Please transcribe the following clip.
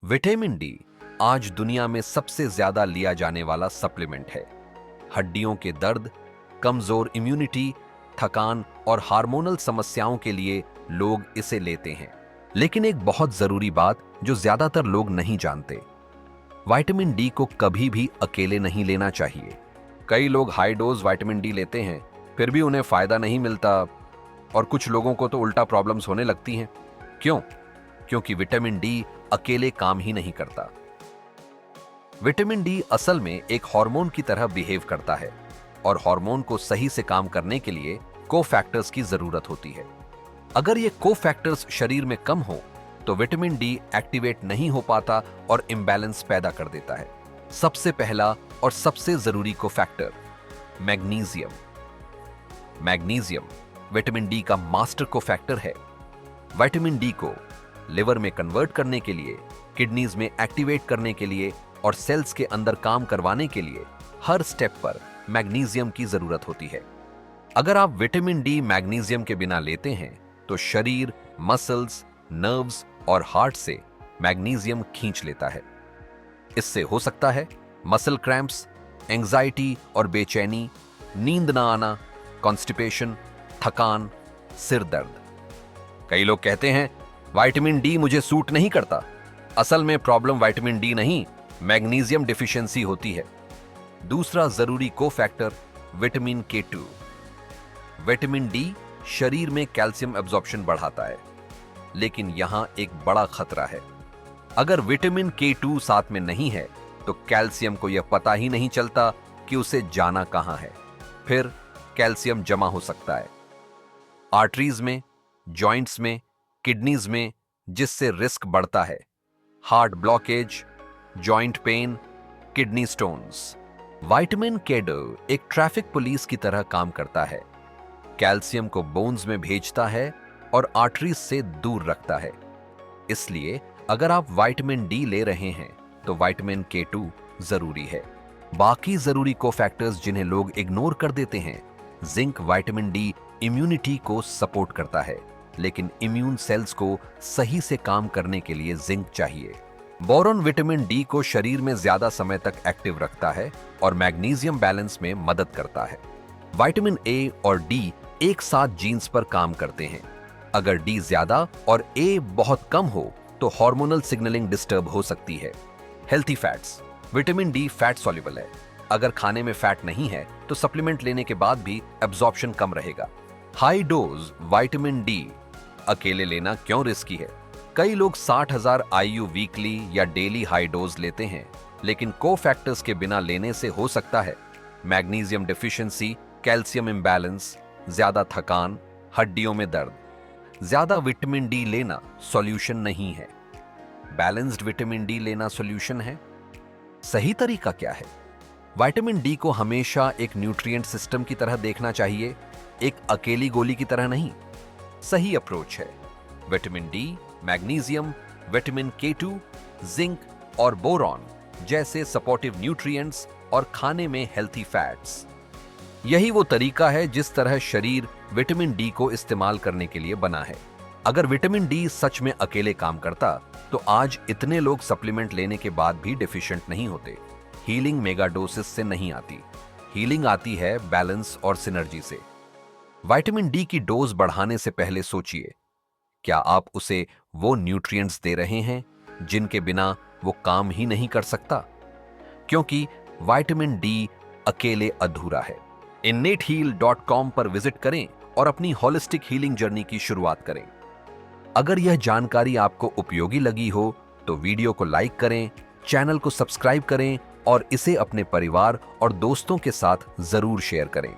Vitamin D आज दुनिया में सबसे ज्यादा लिया जाने वाला सप्लीमेंट है। हड्डियों के दर्द, कमजोर इम्यूनिटी, थकान और हार्मोनल समस्याओं के लिए लोग इसे लेते हैं। लेकिन एक बहुत जरूरी बात जो ज्यादातर लोग नहीं जानते, विटामिन डी को कभी भी अकेले नहीं लेना चाहिए। कई लोग हाई डोज विटामिन डी लेते हैं, फिर भी उन्हें फायदा नहीं मिलता और कुछ लोगों को तो उल्टा प्रॉब्लम्स होने लगती हैं। क्यों? क्योंकि विटामिन डी अकेले काम ही नहीं करता। विटामिन डी असल में एक हार्मोन की तरह बिहेव करता है और हार्मोन को सही से काम करने के लिए कोफैक्टर्स की जरूरत होती है। अगर ये कोफैक्टर्स शरीर में कम हो तो विटामिन डी एक्टिवेट नहीं हो पाता और इम्बैलेंस पैदा कर देता है। सबसे पहला और सबसे जरूरी cofactor magnesium. Magnesium vitamin D का मास्टर कोफैक्टर है। विटामिन डी को लिवर में कन्वर्ट करने के लिए, किडनीज में एक्टिवेट करने के लिए और सेल्स के अंदर काम करवाने के लिए हर स्टेप पर मैग्नीशियम की जरूरत होती है। अगर आप विटामिन डी मैग्नीशियम के बिना लेते हैं तो शरीर, मसल्स, नर्व्स और हार्ट से मैग्नीशियम खींच लेता है। इससे हो सकता है मसल क्रैम्प्स, एंजाइटी और बेचैनी, नींद ना आना, कॉन्स्टिपेशन, थकान, सिर दर्द। कई लोग कहते हैं विटामिन डी मुझे सूट नहीं करता। असल में प्रॉब्लम विटामिन डी नहीं, मैग्नीशियम डिफिशियंसी होती है। दूसरा जरूरी cofactor vitamin K2। Vitamin D शरीर में कैल्शियम एब्जॉर्प्शन बढ़ाता है, लेकिन यहां एक बड़ा खतरा है। अगर विटामिन K2 साथ में नहीं है तो कैल्शियम को यह पता ही नहीं चलता कि उसे जाना कहां है। फिर कैल्शियम जमा हो सकता है आर्टरीज में, जॉइंट्स में, किडनीज में, जिससे रिस्क बढ़ता है heart blockage, joint pain, kidney stones. Vitamin K2 एक ट्रैफिक पुलिस की तरह काम करता है। कैल्शियम को बोन्स में भेजता है और आर्टरीज से दूर रखता है। इसलिए अगर आप विटामिन डी ले रहे हैं तो विटामिन K2 जरूरी है। बाकी जरूरी कोफैक्टर्स जिन्हें लोग इग्नोर कर देते हैं, जिंक विटामिन डी इम्यूनिटी को सपोर्ट करता है, लेकिन इम्यून सेल्स को सही से काम करने के लिए जिंक चाहिए। बोरॉन विटामिन डी को शरीर में ज्यादा समय तक एक्टिव रखता है और मैग्नीशियम बैलेंस में मदद करता है। विटामिन ए और डी एक साथ जीन्स पर काम करते हैं। अगर डी ज्यादा और ए बहुत कम हो तो हार्मोनल सिग्नलिंग डिस्टर्ब हो सकती है। Healthy fats. Vitamin D fat soluble है। अगर खाने में फैट नहीं है तो सप्लीमेंट लेने के बाद भी एब्जॉर्प्शन कम रहेगा। हाई डोज विटामिन डी अकेले लेना क्यों रिस्की है? कई लोग 60,000 IU वीकली या डेली हाई डोज लेते हैं, लेकिन कोफैक्टर्स के बिना लेने से हो सकता है मैग्नीशियम डिफिशियंसी, कैल्शियम इम्बैलेंस, ज्यादा थकान, हड्डियों में दर्द। ज्यादा विटामिन डी लेना सॉल्यूशन नहीं है। बैलेंस्ड विटामिन डी लेना सॉल्यूशन है। सही तरीका क्या है? विटामिन डी को हमेशा एक न्यूट्रिएंट सिस्टम की तरह देखना चाहिए, एक अकेली गोली की तरह नहीं। सही अप्रोच है vitamin D, magnesium, vitamin K2, zinc और बोरॉन जैसे सपोर्टिव न्यूट्रिएंट्स और खाने में हेल्थी फैट्स। यही वो तरीका है जिस तरह शरीर विटामिन डी को इस्तेमाल करने के लिए बना है। अगर विटामिन डी सच में अकेले काम करता तो आज इतने लोग सप्लीमेंट लेने के बाद भी डिफिशिएंट नहीं होते। हीलिंग मेगाडोसिस से नहीं आती, हीलिंग आती है बैलेंस और सिनर्जी से। विटामिन डी की डोज बढ़ाने से पहले सोचिए, क्या आप उसे वो न्यूट्रिएंट्स दे रहे हैं जिनके बिना वो काम ही नहीं कर सकता? क्योंकि विटामिन डी अकेले अधूरा है। innateheal.com पर विजिट करें और अपनी होलिस्टिक हीलिंग जर्नी की शुरुआत करें। अगर यह जानकारी आपको उपयोगी लगी हो तो वीडियो को लाइक करें, चैनल को सब्सक्राइब करें और इसे अपने परिवार और दोस्तों के साथ जरूर शेयर करें।